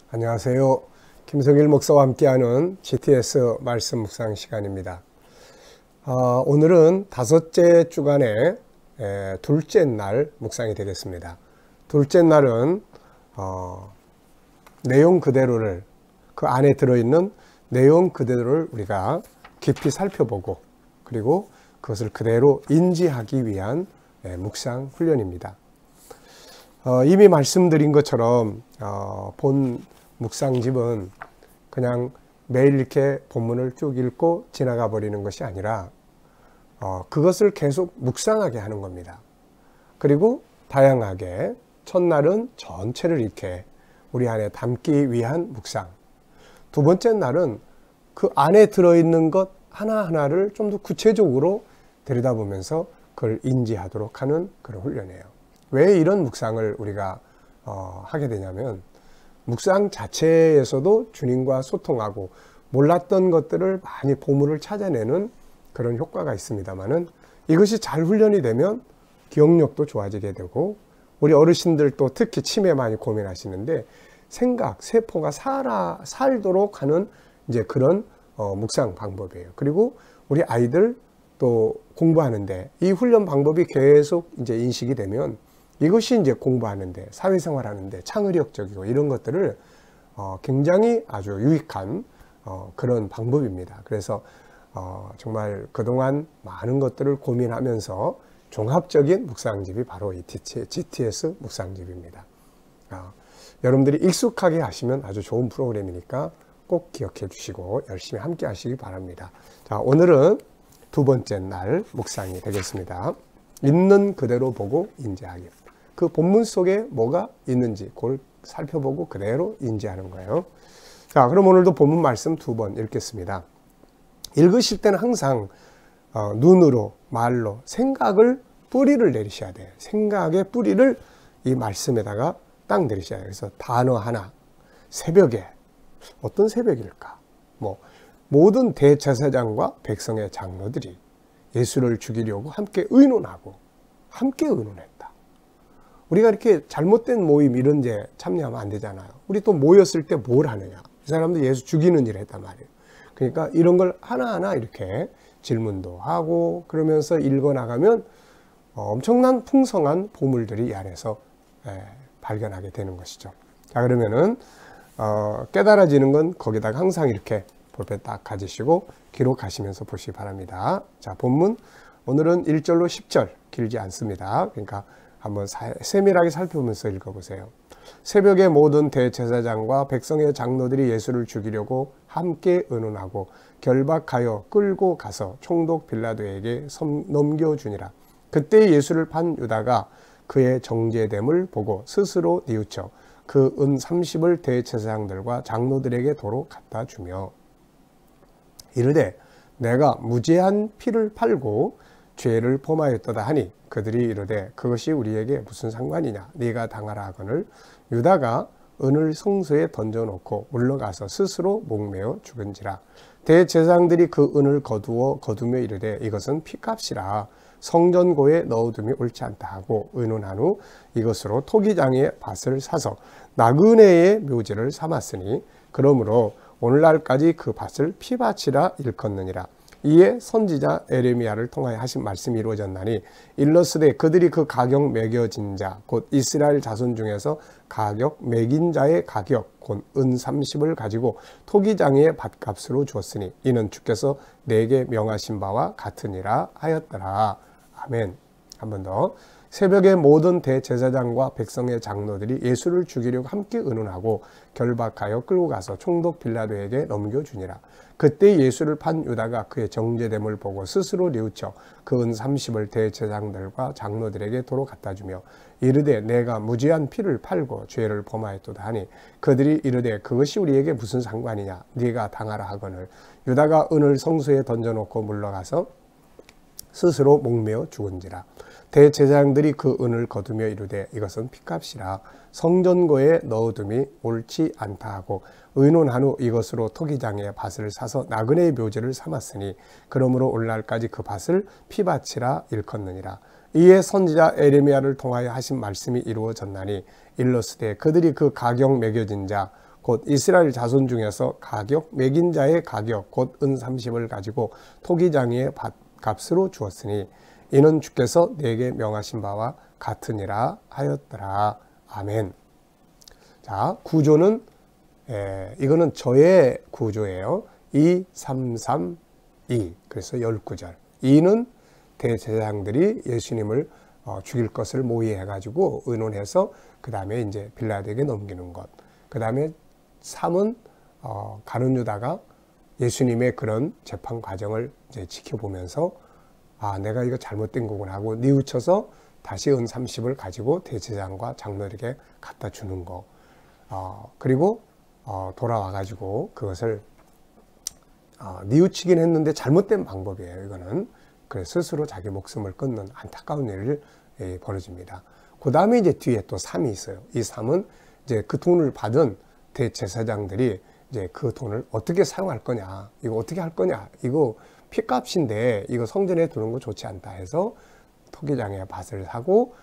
안녕하세요. 김성일 목사와 함께하는 GTS 말씀 묵상 시간입니다. 오늘은 다섯째 주간의 둘째 날 묵상이 되겠습니다. 둘째 날은 내용 그대로를, 그 안에 들어있는 내용 그대로를 우리가 깊이 살펴보고 그리고 그것을 그대로 인지하기 위한 묵상 훈련입니다. 이미 말씀드린 것처럼 본 묵상집은 그냥 매일 이렇게 본문을 쭉 읽고 지나가 버리는 것이 아니라 그것을 계속 묵상하게 하는 겁니다. 그리고 다양하게 첫날은 전체를 이렇게 우리 안에 담기 위한 묵상, 두 번째 날은 그 안에 들어있는 것 하나하나를 좀 더 구체적으로 들여다보면서 그걸 인지하도록 하는 그런 훈련이에요. 왜 이런 묵상을 우리가 하게 되냐면 묵상 자체에서도 주님과 소통하고 몰랐던 것들을 많이 보물을 찾아내는 그런 효과가 있습니다만은 이것이 잘 훈련이 되면 기억력도 좋아지게 되고 우리 어르신들도 특히 치매 많이 고민하시는데 생각, 세포가 살도록 하는 이제 그런 묵상 방법이에요. 그리고 우리 아이들 또 공부하는데 이 훈련 방법이 계속 이제 인식이 되면 이것이 이제 공부하는데 사회생활하는데 창의력적이고 이런 것들을 굉장히 아주 유익한 그런 방법입니다. 그래서 정말 그동안 많은 것들을 고민하면서 종합적인 묵상집이 바로 이 GTS 묵상집입니다. 여러분들이 익숙하게 하시면 아주 좋은 프로그램이니까 꼭 기억해 주시고 열심히 함께 하시기 바랍니다. 자, 오늘은 두 번째 날 묵상이 되겠습니다. 있는 그대로 보고 인지하기. 그 본문 속에 뭐가 있는지 그걸 살펴보고 그대로 인지하는 거예요. 자, 그럼 오늘도 본문 말씀 두 번 읽겠습니다. 읽으실 때는 항상 눈으로, 말로 생각을 뿌리를 내리셔야 돼요. 생각의 뿌리를 이 말씀에다가 딱 내리셔야 돼요. 그래서 단어 하나, 새벽에 어떤 새벽일까? 모든 대제사장과 백성의 장로들이 예수를 죽이려고 함께 의논하고 함께 의논했다. 우리가 이렇게 잘못된 모임 이런 데 참여하면 안 되잖아요. 우리 또 모였을 때 뭘 하느냐. 이 사람도 예수 죽이는 일을 했단 말이에요. 그러니까 이런 걸 하나하나 이렇게 질문도 하고 그러면서 읽어나가면 엄청난 풍성한 보물들이 이 안에서 발견하게 되는 것이죠. 자, 그러면은 깨달아지는 건 거기다가 항상 이렇게 볼펜 딱 가지시고 기록하시면서 보시기 바랍니다. 자, 본문 오늘은 1절로 10절 길지 않습니다. 그러니까 한번 세밀하게 살펴보면서 읽어보세요. 새벽에 모든 대제사장과 백성의 장로들이 예수를 죽이려고 함께 의논하고 결박하여 끌고 가서 총독 빌라도에게 넘겨주니라. 그때 예수를 판 유다가 그의 정죄됨을 보고 스스로 뉘우쳐 그 은 30을 대제사장들과 장로들에게 도로 갖다 주며 이르되 내가 무죄한 피를 팔고 죄를 범하였도다 하니 그들이 이르되 그것이 우리에게 무슨 상관이냐 네가 당하라 하거늘 유다가 은을 성소에 던져놓고 물러가서 스스로 목매어 죽은지라. 대제사장들이 그 은을 거두며 이르되 이것은 피값이라 성전고에 넣어둠이 옳지 않다 하고 의논한 후 이것으로 토기장의 밭을 사서 나그네의 묘지를 삼았으니 그러므로 오늘날까지 그 밭을 피밭이라 일컫느니라. 이에 선지자 에레미야를 통하여 하신 말씀이 이루어졌나니 일러스되 그들이 그 가격 매겨진 자 곧 이스라엘 자손 중에서 가격 매긴 자의 가격 곧 은 30을 가지고 토기장의 밭값으로 주었으니 이는 주께서 내게 명하신 바와 같으니라 하였더라. 아멘. 한 번 더. 새벽에 모든 대제사장과 백성의 장로들이 예수를 죽이려고 함께 의논하고 결박하여 끌고 가서 총독 빌라도에게 넘겨주니라. 그때 예수를 판 유다가 그의 정죄됨을 보고 스스로 뉘우쳐 그 은 30을 대제사장들과 장로들에게 도로 갖다 주며 이르되 내가 무죄한 피를 팔고 죄를 범하였도다 하니 그들이 이르되 그것이 우리에게 무슨 상관이냐 네가 당하라 하거늘 유다가 은을 성소에 던져놓고 물러가서 스스로 목매어 죽은지라. 대제사장들이 그 은을 거두며 이르되 이것은 피값이라 성전고에 넣어둠이 옳지 않다 하고 의논한 후 이것으로 토기장의 밭을 사서 나그네의 묘지를 삼았으니 그러므로 오늘날까지 그 밭을 피밭이라 일컫느니라. 이에 선지자 에레미야를 통하여 하신 말씀이 이루어졌나니 일러스되 그들이 그 가격 매겨진 자 곧 이스라엘 자손 중에서 가격 매긴 자의 가격 곧 은 30을 가지고 토기장이의 값으로 주었으니 이는 주께서 내게 명하신 바와 같으니라 하였더라. 아멘. 자, 구조는 이거는 저의 구조예요. 2, 3, 3, 2. 그래서 19절. 2는 대제사장들이 예수님을 죽일 것을 모의해가지고 의논해서 그 다음에 이제 빌라도에게 넘기는 것. 그 다음에 3은 가룟 유다가 예수님의 그런 재판 과정을 이제 지켜보면서 아, 내가 이거 잘못된 거구나 하고 뉘우쳐서 다시 은 30을 가지고 대제사장과 장로에게 갖다 주는 거. 그리고 돌아와가지고 그것을 뉘우치긴 했는데 잘못된 방법이에요. 이거는. 그래서 스스로 자기 목숨을 끊는 안타까운 일을 벌어집니다. 그 다음에 이제 뒤에 또 3이 있어요. 이 3은 이제 그 돈을 받은 대제사장들이 이제 그 돈을 어떻게 사용할 거냐, 이거 어떻게 할 거냐, 이거 피값인데 이거 성전에 두는 거 좋지 않다 해서 토기장의 밭을 사고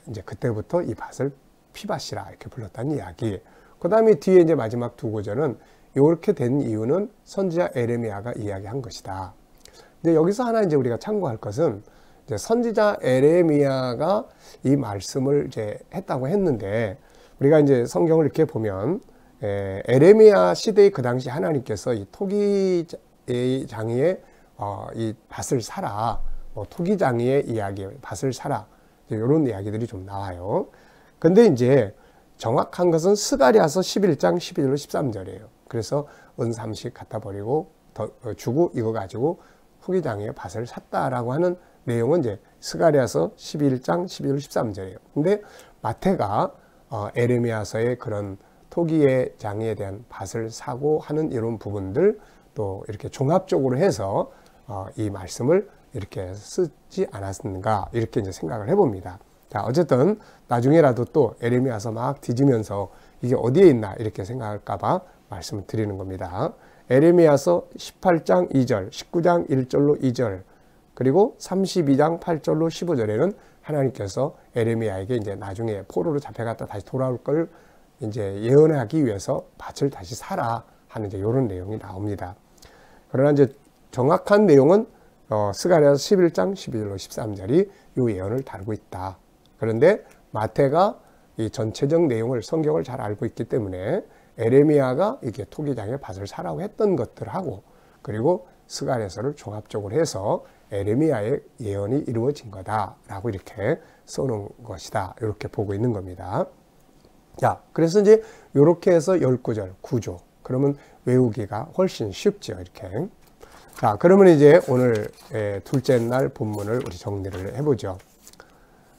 이제 그때부터 이 밭을 피밭이라 이렇게 불렀다는 이야기. 그 다음에 뒤에 이제 마지막 두 구절은 이렇게 된 이유는 선지자 에레미야가 이야기한 것이다. 근데 여기서 하나 이제 우리가 참고할 것은 이제 선지자 에레미야가 이 말씀을 이제 했다고 했는데 우리가 이제 성경을 이렇게 보면 에레미야 시대의 그 당시 하나님께서 이 토기장이의 이 밭을 사라, 토기장이의 이야기, 밭을 사라 이런 이야기들이 좀 나와요. 근데 이제 정확한 것은 스가랴서 11장 12절로 13절이에요. 그래서 은 30 갖다 버리고 주고 이거 가지고 토기장의 밭을 샀다라고 하는 내용은 이제 스가랴서 11장 12절 13절이에요. 근데 마태가 에레미야서의 그런 토기의 장에 대한 밭을 사고 하는 이런 부분들 또 이렇게 종합적으로 해서 이 말씀을 이렇게 쓰지 않았는가 이렇게 이제 생각을 해봅니다. 자, 어쨌든 나중에라도 또 에레미야서 막 뒤지면서 이게 어디에 있나 이렇게 생각할까봐 말씀을 드리는 겁니다. 에레미야서 18장 2절, 19장 1절로 2절, 그리고 32장 8절로 15절에는 하나님께서 에레미야에게 이제 나중에 포로로 잡혀갔다 다시 돌아올 걸 이제 예언하기 위해서 밭을 다시 사라 하는 이제 이런 내용이 나옵니다. 그러나 이제 정확한 내용은 스가랴서 11장 12절로 13절이 이 예언을 다루고 있다. 그런데 마태가 이 전체적 내용을 성경을 잘 알고 있기 때문에 에레미야가 이게 토기장의 밭을 사라고 했던 것들하고 그리고 스가랴서를 종합적으로 해서 에레미야의 예언이 이루어진 거다라고 이렇게 써놓은 것이다. 이렇게 보고 있는 겁니다. 자, 그래서 이제 이렇게 해서 19절 구조. 그러면 외우기가 훨씬 쉽죠. 이렇게. 자, 그러면 이제 오늘 둘째 날 본문을 우리 정리를 해보죠.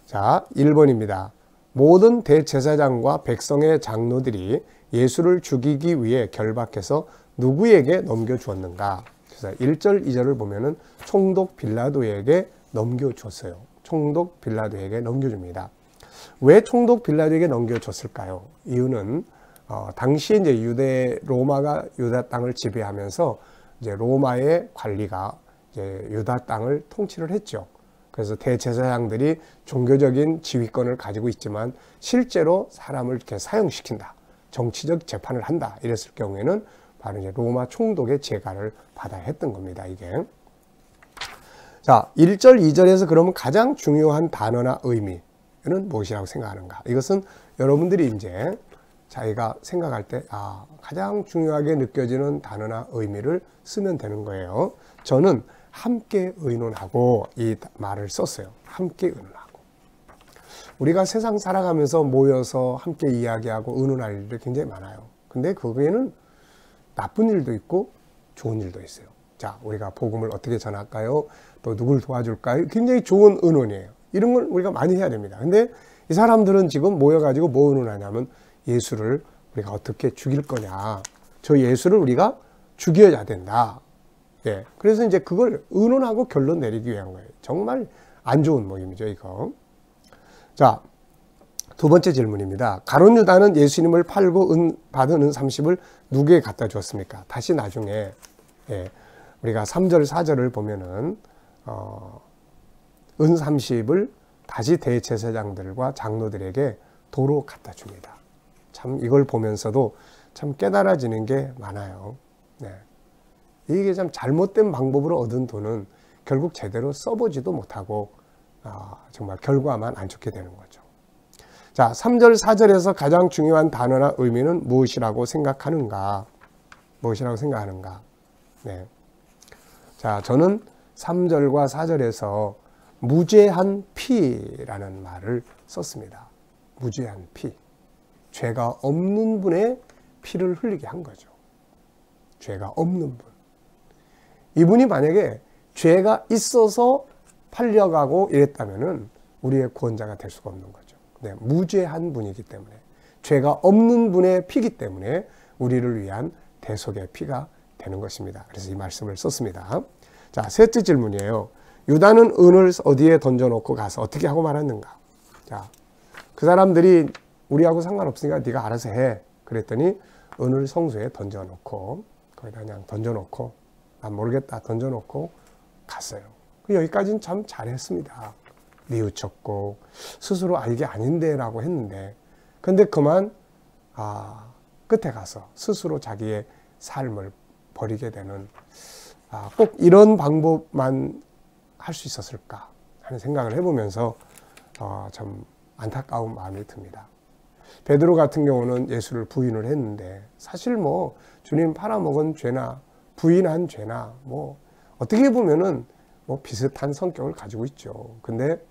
자, 1번입니다. 모든 대제사장과 백성의 장로들이 예수를 죽이기 위해 결박해서 누구에게 넘겨주었는가? 그래서 1절, 2절을 보면은 총독 빌라도에게 넘겨줬어요. 총독 빌라도에게 넘겨줍니다. 왜 총독 빌라도에게 넘겨줬을까요? 이유는 당시에 이제 로마가 유다 땅을 지배하면서 이제 로마의 관리가 이제 유다 땅을 통치를 했죠. 그래서 대제사장들이 종교적인 지휘권을 가지고 있지만 실제로 사람을 이렇게 사형시킨다, 정치적 재판을 한다 이랬을 경우에는 바로 이제 로마 총독의 재가를 받아야 했던 겁니다. 이게. 자, 1절, 2절에서 그러면 가장 중요한 단어나 의미는 무엇이라고 생각하는가? 이것은 여러분들이 이제 자기가 생각할 때 가장 중요하게 느껴지는 단어나 의미를 쓰면 되는 거예요. 저는 함께 의논하고 이 말을 썼어요. 함께 의논하고. 우리가 세상 살아가면서 모여서 함께 이야기하고 의논할 일이 굉장히 많아요. 근데 거기에는 나쁜 일도 있고 좋은 일도 있어요. 자, 우리가 복음을 어떻게 전할까요? 또 누굴 도와줄까요? 굉장히 좋은 의논이에요. 이런 걸 우리가 많이 해야 됩니다. 근데 이 사람들은 지금 모여가지고 뭐 의논하냐면 예수를 우리가 어떻게 죽일 거냐. 저 예수를 우리가 죽여야 된다. 예. 그래서 이제 그걸 의논하고 결론 내리기 위한 거예요. 정말 안 좋은 모임이죠, 이거. 자, 두 번째 질문입니다. 가룟 유다는 예수님을 팔고 받은 은 30을 누구에게 갖다 주었습니까? 다시 나중에, 우리가 3절, 4절을 보면은, 은 30을 다시 대제사장들과 장로들에게 도로 갖다 줍니다. 참 이걸 보면서도 참 깨달아지는 게 많아요. 네. 이게 참 잘못된 방법으로 얻은 돈은 결국 제대로 써보지도 못하고 정말 결과만 안 좋게 되는 거죠. 자, 3절, 4절에서 가장 중요한 단어나 의미는 무엇이라고 생각하는가? 무엇이라고 생각하는가? 네. 자, 저는 3절과 4절에서 무죄한 피라는 말을 썼습니다. 무죄한 피. 죄가 없는 분의 피를 흘리게 한 거죠. 죄가 없는 분. 이분이 만약에 죄가 있어서 팔려가고 이랬다면은 우리의 구원자가 될 수가 없는 거죠. 네, 무죄한 분이기 때문에, 죄가 없는 분의 피기 때문에 우리를 위한 대속의 피가 되는 것입니다. 그래서 이 말씀을 썼습니다. 자, 셋째 질문이에요. 유다는 은을 어디에 던져놓고 가서 어떻게 하고 말았는가? 자, 그 사람들이 우리하고 상관없으니까 네가 알아서 해. 그랬더니 은을 성소에 던져놓고, 거기다 그냥 던져놓고, 난 모르겠다 던져놓고 갔어요. 여기까지는 참 잘했습니다. 뉘우쳤고 스스로 이게 아닌데 라고 했는데, 근데 그만 끝에 가서 스스로 자기의 삶을 버리게 되는, 꼭 이런 방법만 할 수 있었을까 하는 생각을 해보면서 참 안타까운 마음이 듭니다. 베드로 같은 경우는 예수를 부인을 했는데, 사실 뭐 주님 팔아먹은 죄나 부인한 죄나 뭐 어떻게 보면은 뭐 비슷한 성격을 가지고 있죠. 근데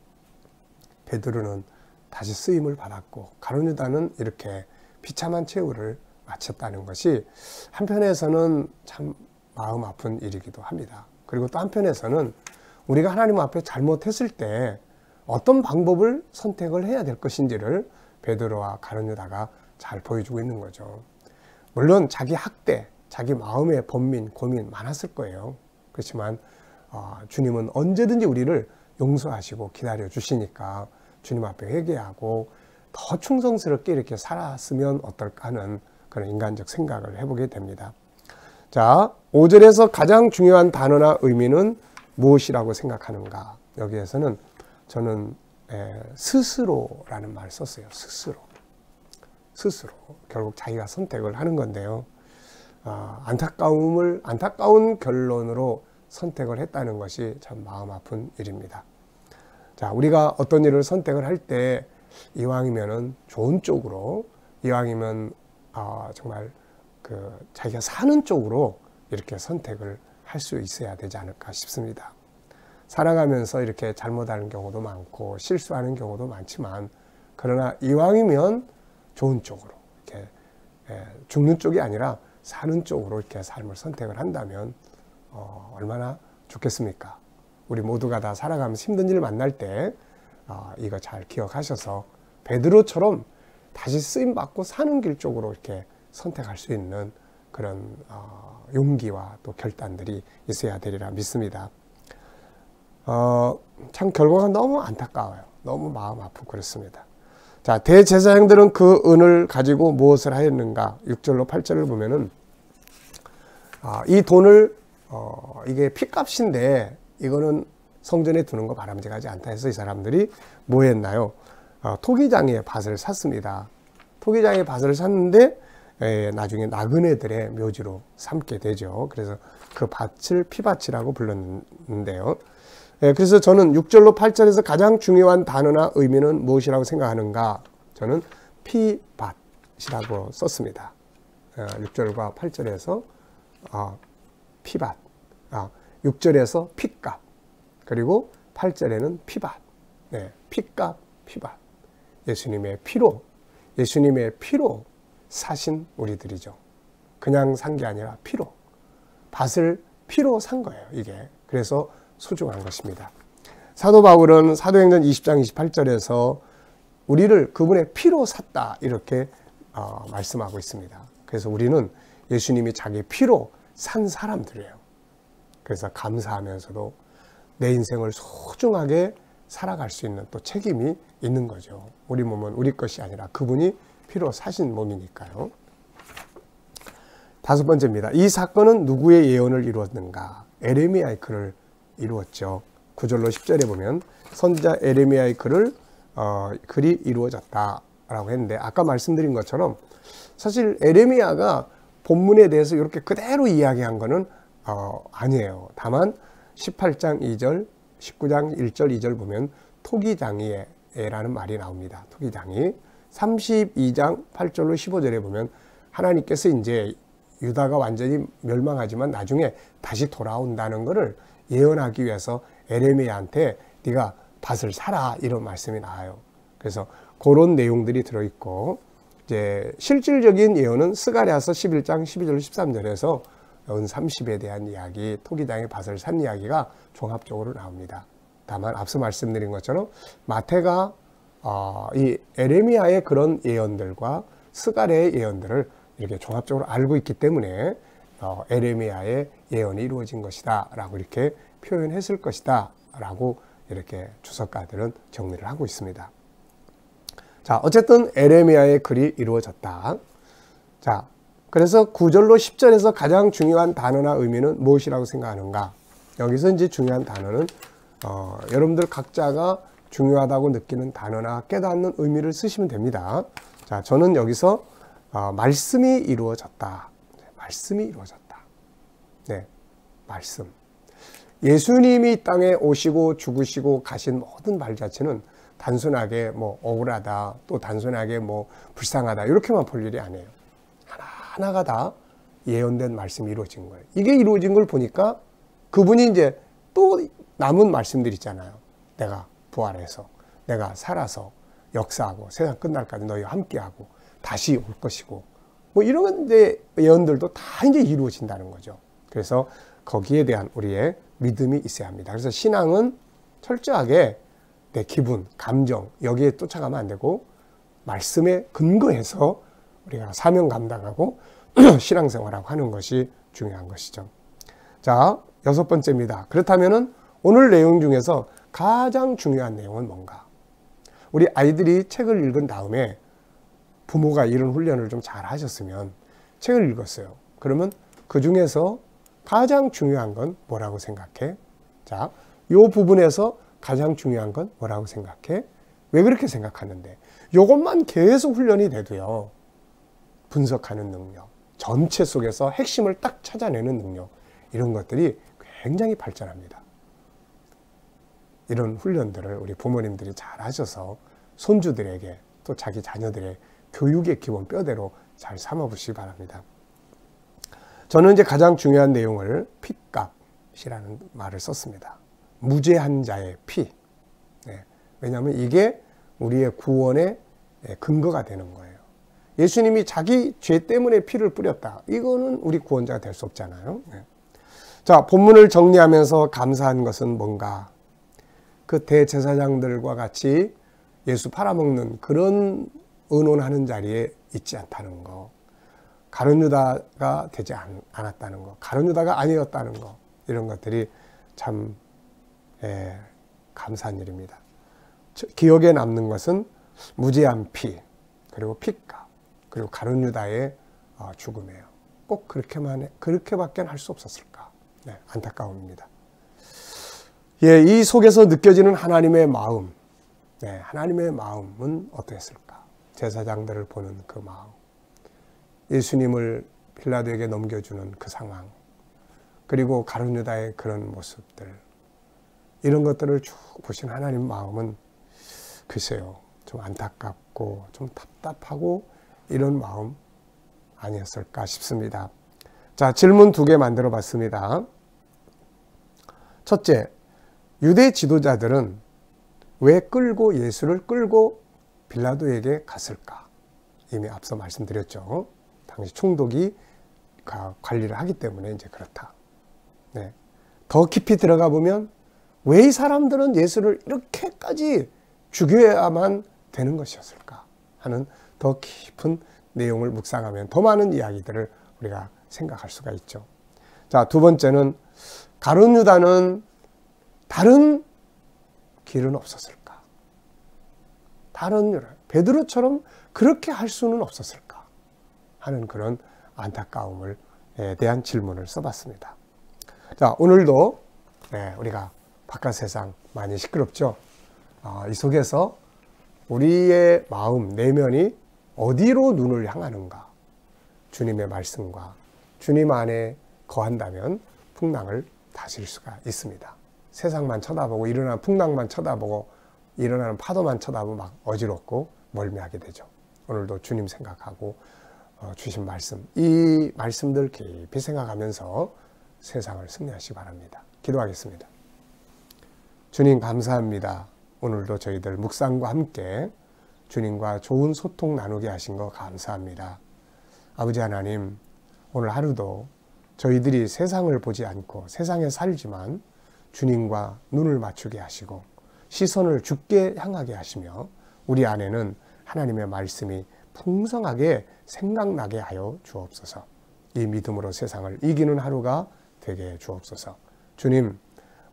베드로는 다시 쓰임을 받았고, 가룟 유다는 이렇게 비참한 최후를 마쳤다는 것이 한편에서는 참 마음 아픈 일이기도 합니다. 그리고 또 한편에서는 우리가 하나님 앞에 잘못했을 때 어떤 방법을 선택을 해야 될 것인지를 베드로와 가룟 유다가 잘 보여주고 있는 거죠. 물론 자기 학대, 자기 마음의 번민, 고민 많았을 거예요. 그렇지만 주님은 언제든지 우리를 용서하시고 기다려 주시니까 주님 앞에 회개하고 더 충성스럽게 이렇게 살았으면 어떨까 하는 그런 인간적 생각을 해보게 됩니다. 자, 5절에서 가장 중요한 단어나 의미는 무엇이라고 생각하는가? 여기에서는 저는 스스로라는 말을 썼어요. 스스로. 결국 자기가 선택을 하는 건데요. 안타까운 결론으로 선택을 했다는 것이 참 마음 아픈 일입니다. 자, 우리가 어떤 일을 선택을 할 때 이왕이면은 좋은 쪽으로, 이왕이면 정말 자기가 사는 쪽으로 이렇게 선택을 할 수 있어야 되지 않을까 싶습니다. 살아가면서 이렇게 잘못하는 경우도 많고 실수하는 경우도 많지만, 그러나 이왕이면 좋은 쪽으로, 이렇게 죽는 쪽이 아니라 사는 쪽으로 이렇게 삶을 선택을 한다면 얼마나 좋겠습니까? 우리 모두가 다 살아가면서 힘든 일을 만날 때 이거 잘 기억하셔서 베드로처럼 다시 쓰임받고 사는 길 쪽으로 이렇게 선택할 수 있는 그런 용기와 또 결단들이 있어야 되리라 믿습니다. 참 결과가 너무 안타까워요. 너무 마음 아프고 그렇습니다. 자, 대제사장들은 그 은을 가지고 무엇을 하였는가? 6절로 8절을 보면은 이 돈을 이게 핏값인데 이거는 성전에 두는 거 바람직하지 않다 해서 이 사람들이 뭐 했나요? 토기장의 밭을 샀습니다. 토기장의 밭을 샀는데 나중에 나그네들의 묘지로 삼게 되죠. 그래서 그 밭을 피밭이라고 불렀는데요. 그래서 저는 6절로 8절에서 가장 중요한 단어나 의미는 무엇이라고 생각하는가? 저는 피밭이라고 썼습니다. 6절과 8절에서 피밭, 6절에서 핏값, 그리고 8절에는 피밭. 네, 핏값, 피밭. 예수님의 피로 사신 우리들이죠. 그냥 산 게 아니라 피로. 밭을 피로 산 거예요, 이게. 그래서 소중한 것입니다. 사도 바울은 사도행전 20장 28절에서 우리를 그분의 피로 샀다, 이렇게 말씀하고 있습니다. 그래서 우리는 예수님이 자기 피로 산 사람들이에요. 그래서 감사하면서도 내 인생을 소중하게 살아갈 수 있는 또 책임이 있는 거죠. 우리 몸은 우리 것이 아니라 그분이 피로 사신 몸이니까요. 다섯 번째입니다. 이 사건은 누구의 예언을 이루었는가? 에레미야의 글을 이루었죠. 9절로 10절에 보면 선지자 에레미야의 글이 이루어졌다 라고 했는데 아까 말씀드린 것처럼 사실 에레미야가 본문에 대해서 이렇게 그대로 이야기한 거는 아니에요. 다만 18장 2절, 19장 1절, 2절 보면 토기장이라는 말이 나옵니다. 토기장이. 32장 8절로 15절에 보면 하나님께서 이제 유다가 완전히 멸망하지만 나중에 다시 돌아온다는 것을 예언하기 위해서 에레미야한테 네가 밭을 사라 이런 말씀이 나와요. 그래서 그런 내용들이 들어있고 이제 실질적인 예언은 스가랴서 11장 12절 13절에서 은 30에 대한 이야기, 토기장의 밭을 산 이야기가 종합적으로 나옵니다. 다만 앞서 말씀드린 것처럼 마태가 이 에레미야의 그런 예언들과 스가랴의 예언들을 이렇게 종합적으로 알고 있기 때문에 에레미야의 예언이 이루어진 것이다 라고 이렇게 표현했을 것이다 라고 이렇게 주석가들은 정리를 하고 있습니다. 자, 어쨌든 에레미야의 글이 이루어졌다. 자, 그래서 9절로 10절에서 가장 중요한 단어나 의미는 무엇이라고 생각하는가? 여기서 이제 중요한 단어는 여러분들 각자가 중요하다고 느끼는 단어나 깨닫는 의미를 쓰시면 됩니다. 자, 저는 여기서 말씀이 이루어졌다. 말씀이 이루어졌다. 네, 말씀. 예수님이 이 땅에 오시고 죽으시고 가신 모든 말 자체는 단순하게 뭐 억울하다, 또 단순하게 뭐 불쌍하다 이렇게만 볼 일이 아니에요. 하나하나가 다 예언된 말씀이 이루어진 거예요. 이게 이루어진 걸 보니까 그분이 이제 또 남은 말씀들 있잖아요. 내가 부활해서, 내가 살아서 역사하고 세상 끝날까지 너희와 함께하고 다시 올 것이고 뭐 이런 이제 예언들도 다 이제 이루어진다는 거죠. 그래서 거기에 대한 우리의 믿음이 있어야 합니다. 그래서 신앙은 철저하게 내 기분, 감정 여기에 쫓아가면 안 되고 말씀에 근거해서 우리가 사명 감당하고 신앙생활하고 하는 것이 중요한 것이죠. 자, 6번째입니다. 그렇다면은 오늘 내용 중에서 가장 중요한 내용은 뭔가? 우리 아이들이 책을 읽은 다음에 부모가 이런 훈련을 좀 잘 하셨으면 책을 읽었어요. 그러면 그 중에서 가장 중요한 건 뭐라고 생각해? 자, 이 부분에서 가장 중요한 건 뭐라고 생각해? 왜 그렇게 생각하는데? 이것만 계속 훈련이 돼도요. 분석하는 능력, 전체 속에서 핵심을 딱 찾아내는 능력 이런 것들이 굉장히 발전합니다. 이런 훈련들을 우리 부모님들이 잘 하셔서 손주들에게 또 자기 자녀들의 교육의 기본 뼈대로 잘 삼아보시기 바랍니다. 저는 이제 가장 중요한 내용을 피값이라는 말을 썼습니다. 무죄한 자의 피. 네. 왜냐하면 이게 우리의 구원의 근거가 되는 거예요. 예수님이 자기 죄 때문에 피를 뿌렸다. 이거는 우리 구원자가 될 수 없잖아요. 네. 자, 본문을 정리하면서 감사한 것은 뭔가? 그 대제사장들과 같이 예수 팔아먹는 그런 의논하는 자리에 있지 않다는 거. 가룟 유다가 되지 않았다는 거. 가룟 유다가 아니었다는 거. 이런 것들이 참 감사한 일입니다. 기억에 남는 것은 무죄한 피, 그리고 피값, 그리고 가룟 유다의 죽음이에요. 꼭 그렇게밖에 할 수 없었을까? 네, 안타까움입니다. 예, 이 속에서 느껴지는 하나님의 마음, 네, 하나님의 마음은 어땠을까? 제사장들을 보는 그 마음, 예수님을 빌라도에게 넘겨주는 그 상황, 그리고 가룟 유다의 그런 모습들, 이런 것들을 쭉 보신 하나님 마음은 글쎄요, 좀 안타깝고 좀 답답하고 이런 마음 아니었을까 싶습니다. 자, 질문 2개 만들어 봤습니다. 첫째, 유대 지도자들은 왜 예수를 끌고 빌라도에게 갔을까? 이미 앞서 말씀드렸죠. 당시 총독이 관리를 하기 때문에 이제 그렇다. 네. 더 깊이 들어가 보면 왜 이 사람들은 예수를 이렇게까지 죽여야만 되는 것이었을까 하는 더 깊은 내용을 묵상하면 더 많은 이야기들을 우리가 생각할 수가 있죠. 자, 2번째는 가룟 유다는 다른 길은 없었을까? 다른 베드로처럼 그렇게 할 수는 없었을까? 하는 그런 안타까움에 대한 질문을 써봤습니다. 자, 오늘도 우리가 바깥 세상 많이 시끄럽죠. 이 속에서 우리의 마음, 내면이 어디로 눈을 향하는가? 주님의 말씀과 주님 안에 거한다면 풍랑을 다스릴 수가 있습니다. 세상만 쳐다보고 일어나는 풍랑만 쳐다보고 일어나는 파도만 쳐다보고 막 어지럽고 멀미하게 되죠. 오늘도 주님 생각하고 주신 말씀, 이 말씀들 깊이 생각하면서 세상을 승리하시기 바랍니다. 기도하겠습니다. 주님 감사합니다. 오늘도 저희들 묵상과 함께 주님과 좋은 소통 나누게 하신 거 감사합니다. 아버지 하나님, 오늘 하루도 저희들이 세상을 보지 않고 세상에 살지만 주님과 눈을 맞추게 하시고 시선을 주께 향하게 하시며 우리 안에는 하나님의 말씀이 풍성하게 생각나게 하여 주옵소서. 이 믿음으로 세상을 이기는 하루가 되게 해 주옵소서. 주님,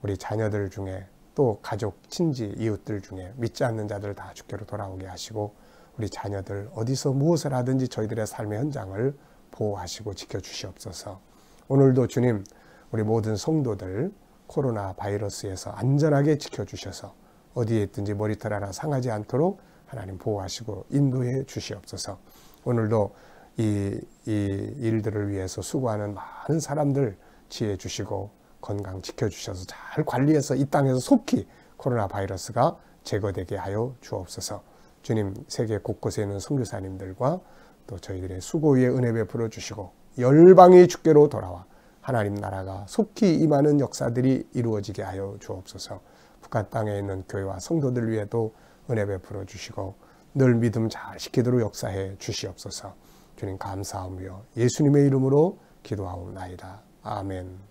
우리 자녀들 중에 또 가족, 친지, 이웃들 중에 믿지 않는 자들 다 주께로 돌아오게 하시고 우리 자녀들 어디서 무엇을 하든지 저희들의 삶의 현장을 보호하시고 지켜주시옵소서. 오늘도 주님, 우리 모든 성도들 코로나 바이러스에서 안전하게 지켜주셔서 어디에 있든지 머리털 하나 상하지 않도록 하나님 보호하시고 인도해 주시옵소서. 오늘도 이 일들을 위해서 수고하는 많은 사람들 지혜 주시고 건강 지켜주셔서 잘 관리해서 이 땅에서 속히 코로나 바이러스가 제거되게 하여 주옵소서. 주님, 세계 곳곳에 있는 선교사님들과 또 저희들의 수고 위에 은혜 베풀어 주시고 열방이 주께로 돌아와 하나님 나라가 속히 임하는 역사들이 이루어지게 하여 주옵소서. 북한 땅에 있는 교회와 성도들 위에도 은혜 베풀어 주시고 늘 믿음 잘 지키도록 역사해 주시옵소서. 주님 감사하며 예수님의 이름으로 기도하옵나이다. 아멘.